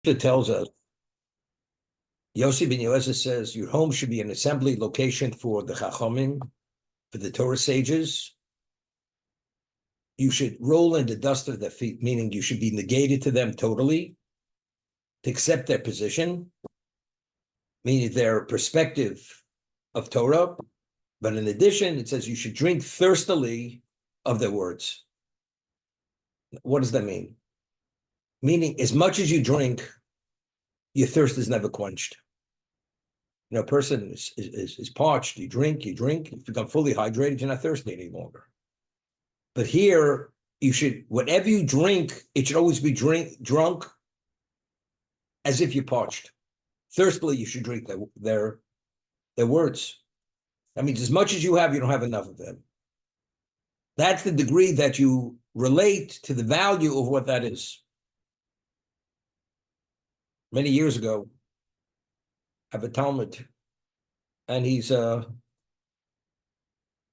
It tells us, Yossi ben Yoezer says, your home should be an assembly location for the Chachamim, for the Torah sages. You should roll in the dust of their feet, meaning you should be negated to them totally, to accept their position, meaning their perspective of Torah. But in addition, it says you should drink thirstily of their words. What does that mean? Meaning, as much as you drink, your thirst is never quenched. A person is parched. You drink, you become fully hydrated, you're not thirsty any longer. But here, you should, whatever you drink, it should always be drunk as if you're parched. Thirstily, you should drink their words. That means as much as you have, you don't have enough of them. That's the degree that you relate to the value of what that is. Many years ago, I have a Talmud, and he's a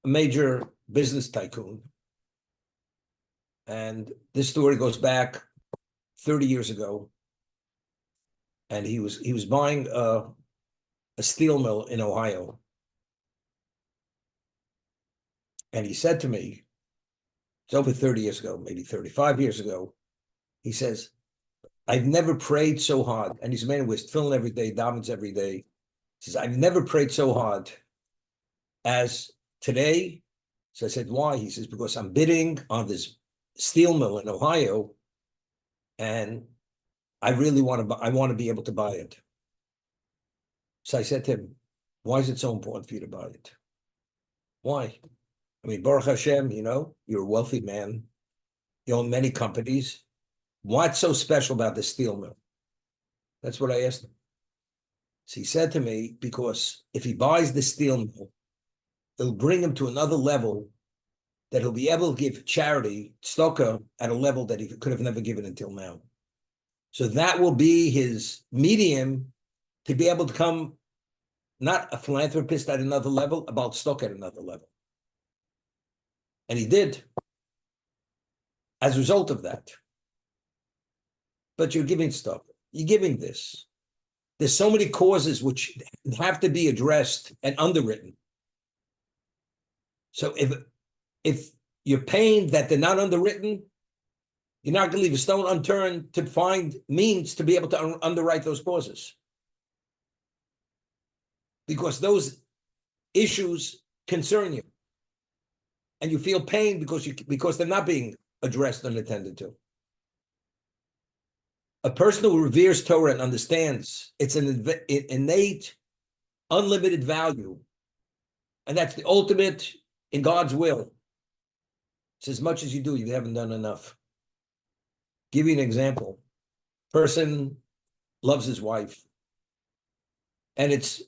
major business tycoon. And this story goes back 30 years ago. And he was buying a steel mill in Ohio. And he said to me, it's over 30 years ago, maybe 35 years ago, he says, I've never prayed so hard. And he's a man who wears tefillin every day, davens every day. He says, I've never prayed so hard as today. So I said, why? He says, because I'm bidding on this steel mill in Ohio, and I really want to be able to buy it. So I said to him, why is it so important for you to buy it? Why? I mean, Baruch Hashem, you're a wealthy man. You own many companies. What's so special about the steel mill? That's what I asked him. So he said to me, because if he buys the steel mill, it'll bring him to another level that he'll be able to give charity, tzedakah, at a level that he could have never given until now. So that will be his medium to be able to come, not a philanthropist at another level, about tzedakah at another level. And he did, as a result of that. But you're giving stuff. You're giving this. There's so many causes which have to be addressed and underwritten. So if you're pained that they're not underwritten, you're not going to leave a stone unturned to find means to be able to underwrite those causes. Because those issues concern you. And you feel pain because they're not being addressed and attended to. A person who reveres Torah and understands it's an innate, unlimited value, and that's the ultimate in God's will. It's as much as you do, you haven't done enough. Give you an example. Person loves his wife, and it's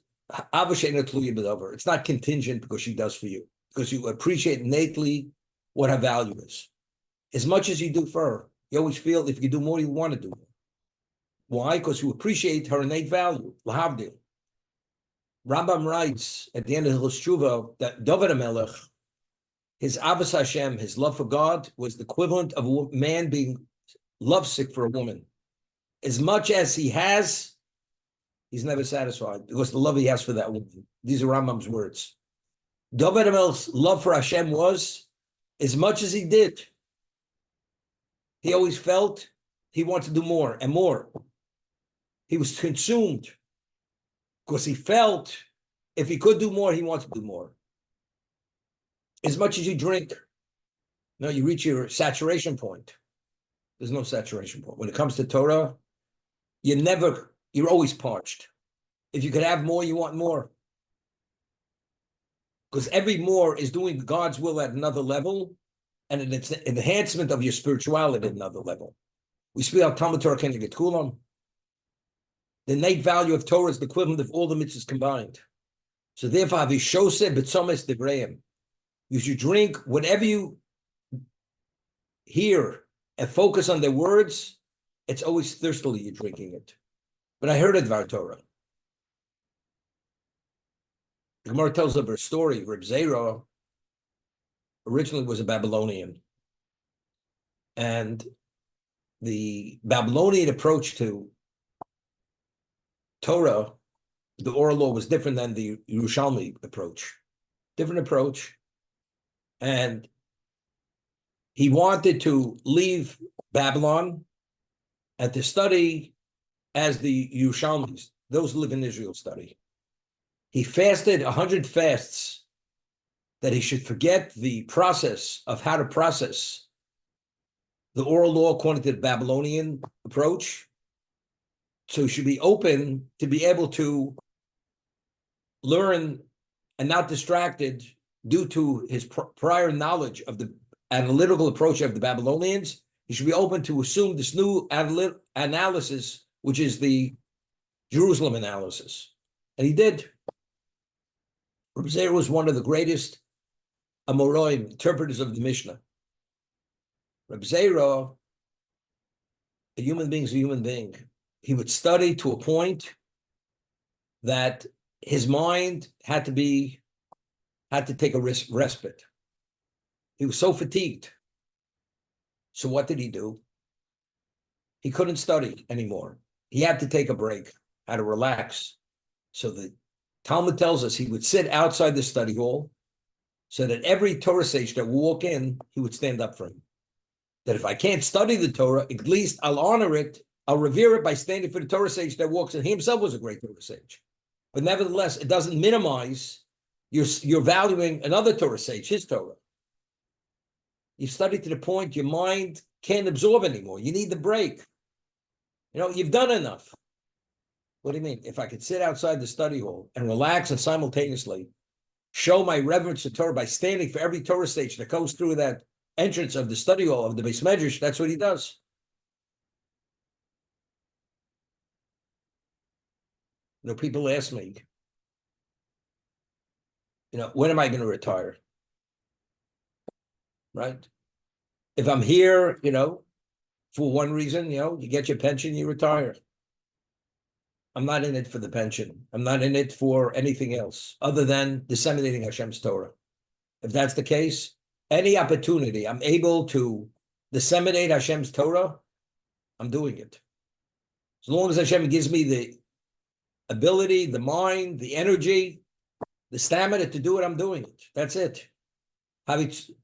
Avos tluya b'davar. It's not contingent because she does for you, because you appreciate innately what her value is. As much as you do for her, you always feel if you do more, you want to do more. Why? Because you appreciate her innate value. Lahavdil. Rambam writes at the end of Hilchos Tshuva that David HaMelech, his Avos Hashem, his love for God, was the equivalent of a man being lovesick for a woman. As much as he has, he's never satisfied because the love he has for that woman. These are Rambam's words. David HaMelech's love for Hashem was, as much as he did, he always felt he wanted to do more and more. He was consumed because he felt if he could do more, he wants to do more. As much as you drink, you reach your saturation point. There's no saturation point. When it comes to Torah, you're always parched. If you could have more, you want more. Because every more is doing God's will at another level, and it's an enhancement of your spirituality at another level. We speak about Talmud Torah Keneged Kulam. The innate value of Torah is the equivalent of all the mitzvahs combined. So therefore, Avishose B'tzomes Devreim. You should drink whatever you hear and focus on their words. It's always thirstily you're drinking it. But I heard Dvar Torah. The Gemara tells of her story. Reb Zera originally was a Babylonian. And the Babylonian approach to Torah, the oral law, was different than the Yerushalmi approach. Different approach. And he wanted to leave Babylon and to study as the Yerushalmis, those who live in Israel, study. He fasted 100 fasts that he should forget the process of how to process the oral law according to the Babylonian approach. So he should be open to be able to learn and not distracted due to his prior knowledge of the analytical approach of the Babylonians. He should be open to assume this new analysis, which is the Jerusalem analysis. And he did. Reb Zera was one of the greatest Amoraim, interpreters of the Mishnah. Reb Zera, a human being is a human being. He would study to a point that his mind had to take a respite. He was so fatigued. So what did he do? He couldn't study anymore. He had to take a break, had to relax. So the Talmud tells us he would sit outside the study hall so that every Torah sage that would walk in, he would stand up for him. That if I can't study the Torah, at least I'll honor it, I'll revere it by standing for the Torah sage that walks in. He himself was a great Torah sage. But nevertheless, it doesn't minimize you're valuing another Torah sage, his Torah. You study to the point your mind can't absorb anymore. You need the break. You've done enough. What do you mean? If I could sit outside the study hall and relax and simultaneously show my reverence to Torah by standing for every Torah stage that goes through that entrance of the study hall of the Beis Medrash, that's what he does. People ask me, when am I going to retire? Right? If I'm here, for one reason, you get your pension, you retire. I'm not in it for the pension. I'm not in it for anything else other than disseminating Hashem's Torah. If that's the case, any opportunity I'm able to disseminate Hashem's Torah, I'm doing it. As long as Hashem gives me the ability, the mind, the energy, the stamina to do it, I'm doing it. That's it. Javi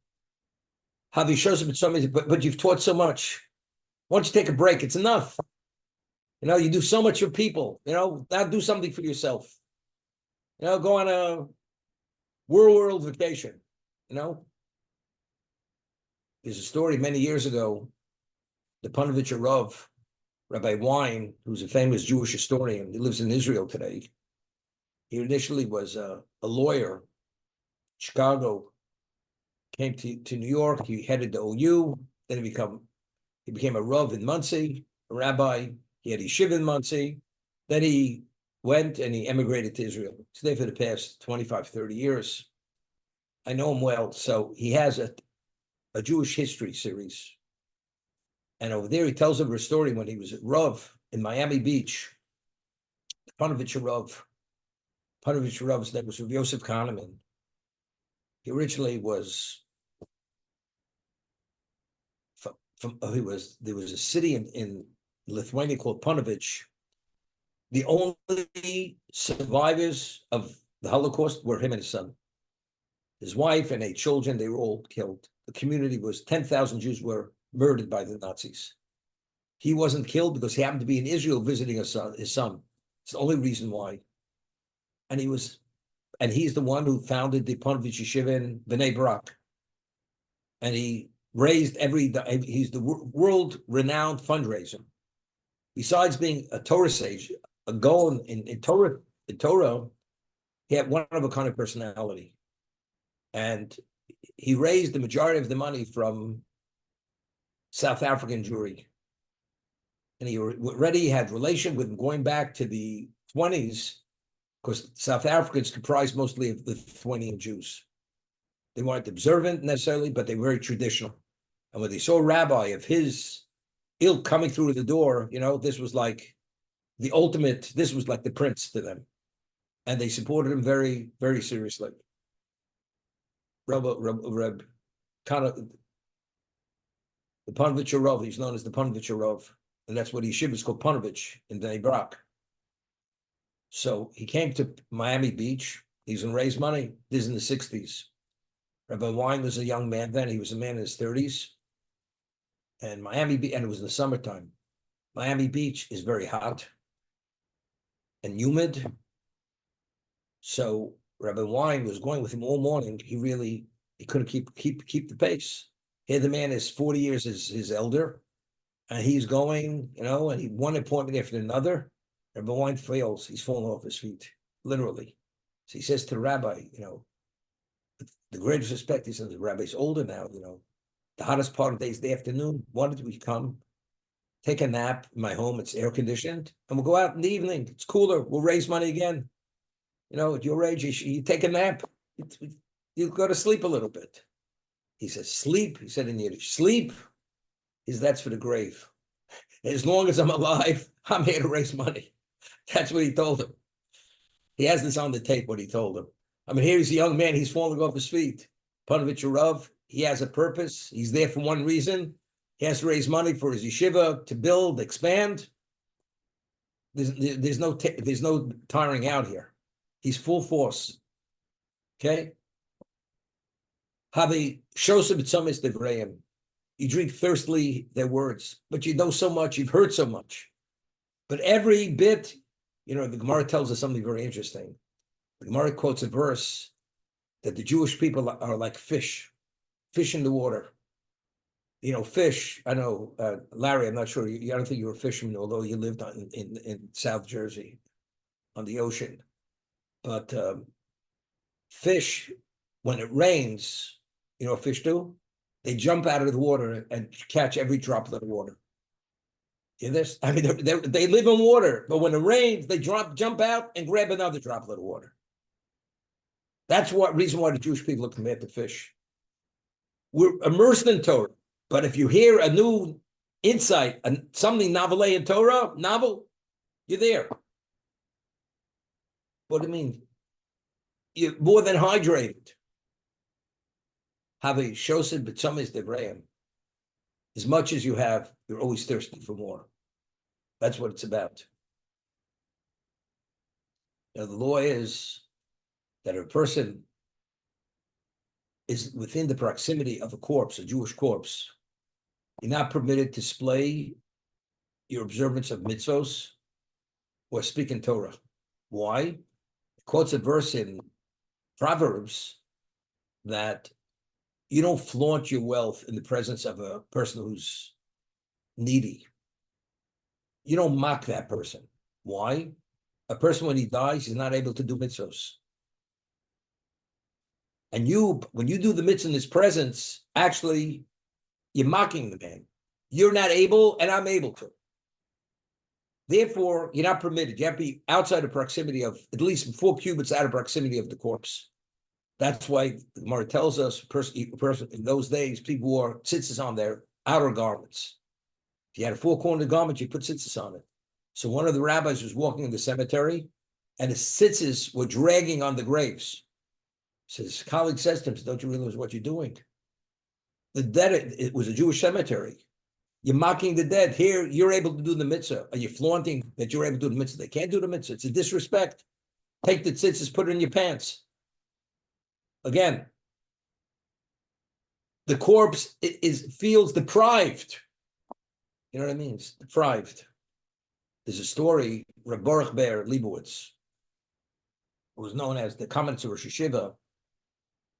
shows up at so many, but you've taught so much. Why don't you take a break? It's enough. You do so much for people. Now do something for yourself. Go on a world vacation. There's a story many years ago. The Panovich Rav, Rabbi Wein, who's a famous Jewish historian, he lives in Israel today. He initially was a lawyer, Chicago, came to New York. He headed the OU. Then he became a Rav in Monsey, a rabbi. He had yeshiva in Monsey. Then he went and he emigrated to Israel. He's there for the past 25, 30 years. I know him well. So he has a Jewish history series. And over there, he tells of a story when he was at Rav in Miami Beach. Panovich Rav. Panovich Rav's name was Rav Yosef Kahneman. He originally was there was a city in Lithuania called Panovich. The only survivors of the Holocaust were him and his son. His wife and 8 children, they were all killed. The community was 10,000 Jews were murdered by the Nazis. He wasn't killed because he happened to be in Israel visiting his son. It's the only reason why. And he's the one who founded the Panovich Yeshiva in Bnei Brak. And he raised he's the world-renowned fundraiser. Besides being a Torah sage, a Gaon in Torah, he had one of a kind of personality. And he raised the majority of the money from South African Jewry. And he already had relation with him going back to the 20s, because South Africans comprised mostly of Lithuanian Jews. They weren't observant necessarily, but they were very traditional. And when they saw a rabbi of his ilk coming through the door, this was like the ultimate, this was like the prince to them. And they supported him very, very seriously. Reb, kind of, the Panovich Rav, he's known as the Panovich Rav. And that's what yeshiva is called, Panovich in Bnei Brak. So he came to Miami Beach. He's going to raise money. This is in the 60s. Rabbi Wein was a young man then. He was a man in his 30s. And and it was in the summertime. Miami Beach is very hot and humid. So Rabbi Wein was going with him all morning. He couldn't keep the pace. Here the man is 40 years his elder, and he's going, and he one appointment after another. Rabbi Wein fails. He's falling off his feet, literally. So he says to the rabbi, the greatest respect, he says, the rabbi's older now, the hottest part of the day is the afternoon. Why don't we come, take a nap in my home? It's air conditioned, and we'll go out in the evening. It's cooler. We'll raise money again. At your age, you take a nap. You go to sleep a little bit. He says, sleep. He said in Yiddish, sleep. He says, that's for the grave. As long as I'm alive, I'm here to raise money. That's what he told him. He has this on the tape, what he told him. I mean, here's a young man. He's falling off his feet. Panovich Rav. He has a purpose. He's there for one reason. He has to raise money for his yeshiva to build, expand. There's no tiring out here. He's full force. Okay? Havi shosem b'tzomis devreim. You drink thirstily their words, but you know so much, you've heard so much. But every bit, the Gemara tells us something very interesting. The Gemara quotes a verse that the Jewish people are like fish in the water. Fish, I know, Larry, I'm not sure, I don't think you were a fisherman, although you lived in South Jersey on the ocean. But fish, when it rains, what fish do? They jump out of the water and catch every droplet of water. You this? I mean, they live in water, but when it rains, they jump out and grab another droplet of water. That's what reason why the Jewish people look at the fish. We're immersed in Torah, but if you hear a new insight, something novel in Torah, you're there. What do you mean? You're more than hydrated. Have a shosid b'tzomis devreim. As much as you have, you're always thirsty for more. That's what it's about. The law is that if a person is within the proximity of a corpse, a Jewish corpse, you're not permitted to display your observance of mitzvos or speak in Torah. Why? It quotes a verse in Proverbs that you don't flaunt your wealth in the presence of a person who's needy. You don't mock that person. Why? A person, when he dies, is not able to do mitzvos. And when you do the mitzvah in his presence, actually, you're mocking the man. You're not able, and I'm able to. Therefore, you're not permitted. You have to be outside of proximity of, at least 4 cubits out of proximity of the corpse. That's why the Gemara tells us, a person in those days, people wore tzitzis on their outer garments. If you had a 4-cornered garment, you put tzitzis on it. So one of the rabbis was walking in the cemetery, and his tzitzis were dragging on the graves. So his colleague says to him, don't you realize what you're doing? The dead, it was a Jewish cemetery. You're mocking the dead. Here, you're able to do the mitzvah. Are you flaunting that you're able to do the mitzvah? They can't do the mitzvah. It's a disrespect. Take the tzitzis, put it in your pants. Again, the corpse feels deprived. You know what I mean? It's deprived. There's a story, Reb Baruch Ber Leibowitz, who was known as the commentator of Rosh Yeshiva.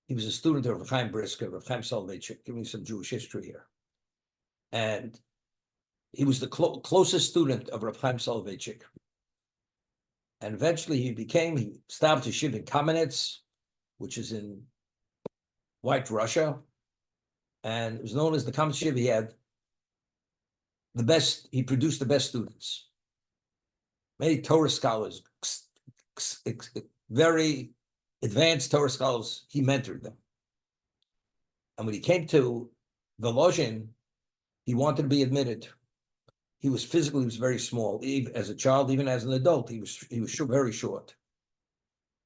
He was a student of Rav Chaim Brisker, Rav Chaim Soloveitchik, giving some Jewish history here. And he was the closest student of Rav Chaim Soloveitchik. And eventually he established a yeshiva in Kamenetz, which is in White Russia. And it was known as the Kamenetz yeshiva. He had he produced the best students. Many Torah scholars, very advanced Torah scholars, he mentored them. And when he came to Volozhin, he wanted to be admitted. He was very small. Even as a child, even as an adult, he was very short.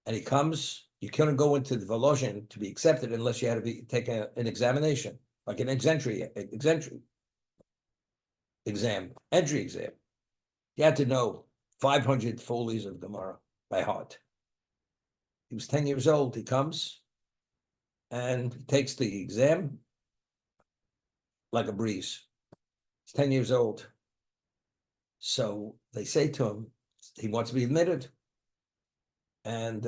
And he comes, you couldn't go into the Volozhin to be accepted unless you had to take an examination, like an entry exam. You had to know 500 folies of Gemara. by heart. He was 10 years old. He comes and he takes the exam like a breeze. He's 10 years old. So they say to him, he wants to be admitted. And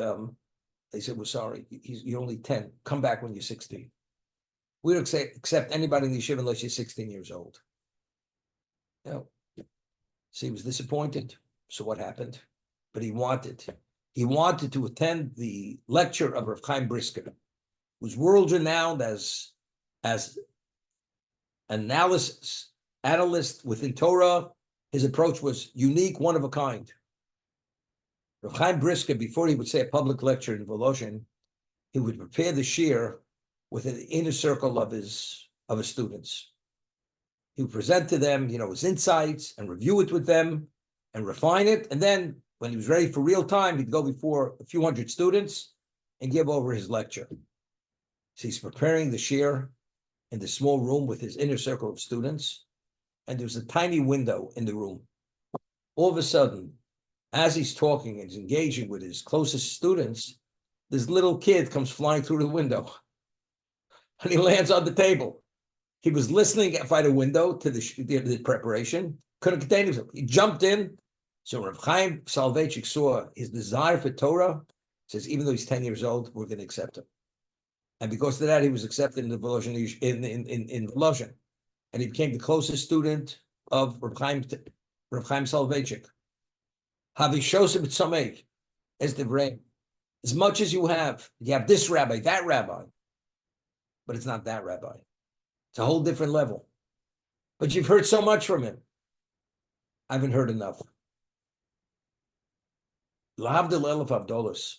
they said, we're sorry, you're only 10. Come back when you're 16. We don't accept anybody in the yeshiva unless you're 16 years old. So he was disappointed. So what happened? But he wanted to attend the lecture of Rav Chaim Brisker, who's world renowned as analyst within Torah. His approach was unique, one of a kind. Rav Chaim Brisker, before he would say a public lecture in Volozhin, he would prepare the shiur with an inner circle of his students. He would present to them, his insights and review it with them and refine it. And then when he was ready for real time, he'd go before a few hundred students and give over his lecture. So he's preparing the shiur in the small room with his inner circle of students. And there's a tiny window in the room. All of a sudden, as he's talking and he's engaging with his closest students, this little kid comes flying through the window. And he lands on the table. He was listening by the window to the preparation, couldn't contain himself. He jumped in. So Rav Chaim Soloveitchik saw his desire for Torah, says, even though he's 10 years old, we're going to accept him. And because of that, he was accepted in the Volozhin, in Volozhin. And he became the closest student of Rav Chaim Soloveitchik. Havishosem Tzomei is the brain. As much as you have this rabbi, that rabbi, but it's not that rabbi. It's a whole different level. But you've heard so much from him. I haven't heard enough. L'havdil elef avdolos.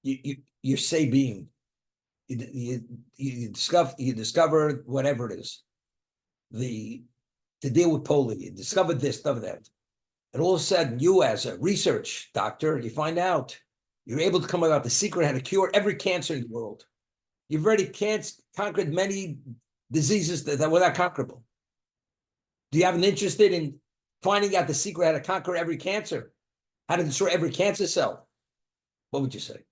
You say being. You discover whatever it is. To deal with polio, you discover this, stuff that. And all of a sudden, you as a research doctor, you find out you're able to come about the secret how to cure every cancer in the world. You've already conquered many diseases that were not conquerable. Do you have an interest in finding out the secret how to conquer every cancer? How to destroy every cancer cell? What would you say?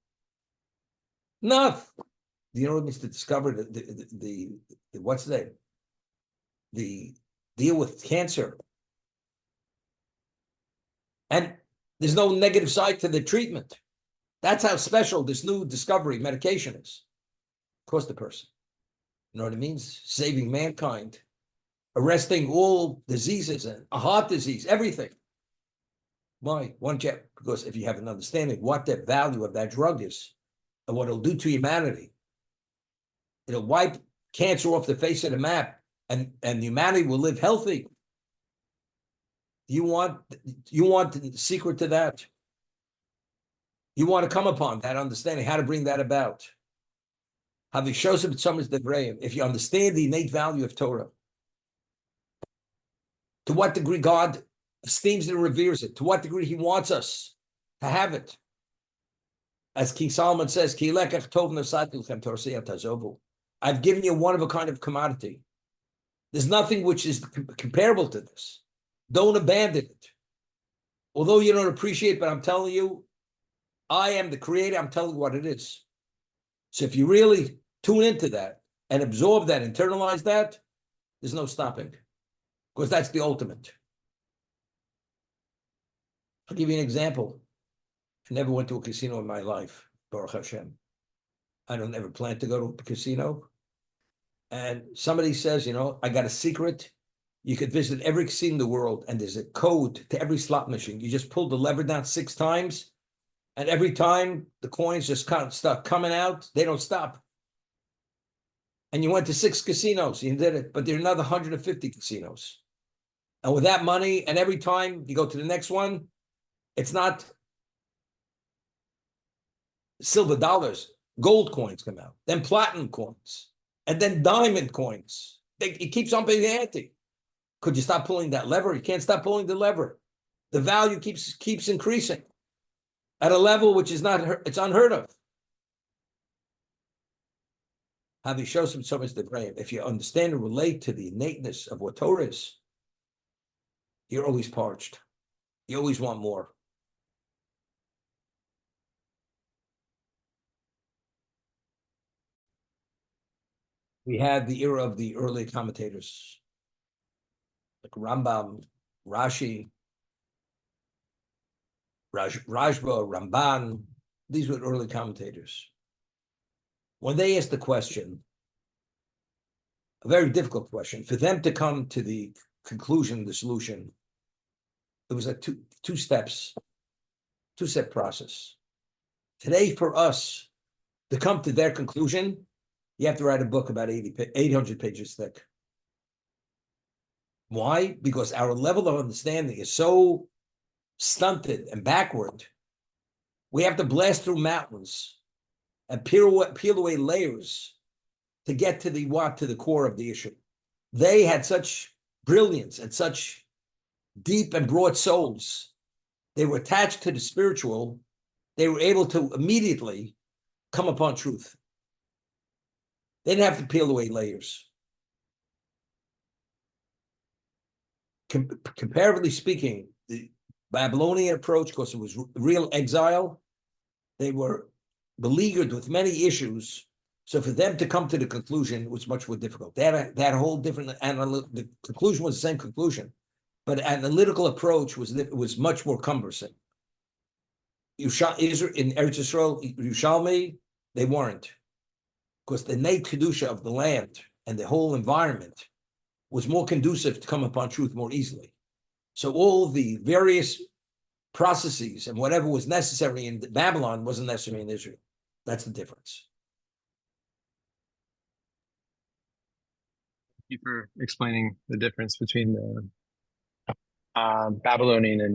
Enough. Do you know what it means to discover the what's the name? The deal with cancer. And there's no negative side to the treatment. That's how special this new discovery medication is. Cost the person. You know what it means? Saving mankind, arresting all diseases and a heart disease, everything. Why? Because if you have an understanding what the value of that drug is and what it'll do to humanity, it'll wipe cancer off the face of the map and humanity will live healthy. You want the secret to that. You want to come upon that understanding, how to bring that about. If you understand the innate value of Torah, to what degree God esteems and reveres it, to what degree he wants us to have it. As King Solomon says, I've given you one of a kind of commodity. There's nothing which is comparable to this. Don't abandon it. Although you don't appreciate, but I'm telling you, I am the creator. I'm telling you what it is. So if you really tune into that and absorb that, internalize that, there's no stopping. Because that's the ultimate. I'll give you an example. I never went to a casino in my life, Baruch Hashem. I don't ever plan to go to a casino. And somebody says, I got a secret. You could visit every casino in the world, and there's a code to every slot machine. You just pull the lever down 6 times, and every time the coins just start coming out, they don't stop. And you went to 6 casinos, you did it, but there are another 150 casinos. And with that money, and every time you go to the next one, it's not silver dollars, gold coins come out, then platinum coins, and then diamond coins. It keeps on being the ante. Could you stop pulling that lever? You can't stop pulling the lever. The value keeps increasing at a level which is it's unheard of. If you understand and relate to the innateness of what Torah is, you're always parched. You always want more. We had the era of the early commentators, like Rambam, Rashi, Rajba, Ramban. These were early commentators. When they asked the question, a very difficult question, for them to come to the conclusion, the solution, it was a two-step process. Today, for us to come to their conclusion, you have to write a book about 800 pages thick. Why? Because our level of understanding is so stunted and backward. We have to blast through mountains and peel away layers to get to the core of the issue. They had such brilliance and such deep and broad souls. They were attached to the spiritual. They were able to immediately come upon truth. They didn't have to peel away layers. Comparatively speaking, the Babylonian approach, because it was real exile, they were beleaguered with many issues. So for them to come to the conclusion was much more difficult. They had a whole different the conclusion was the same conclusion, but analytical approach was much more cumbersome. Israel, in Eretz Yisrael, Yerushalmi, they weren't, because the innate kedusha of the land and the whole environment was more conducive to come upon truth more easily. So all the various processes and whatever was necessary in Babylon wasn't necessary in Israel. That's the difference. Thank you for explaining the difference between the Babylonian and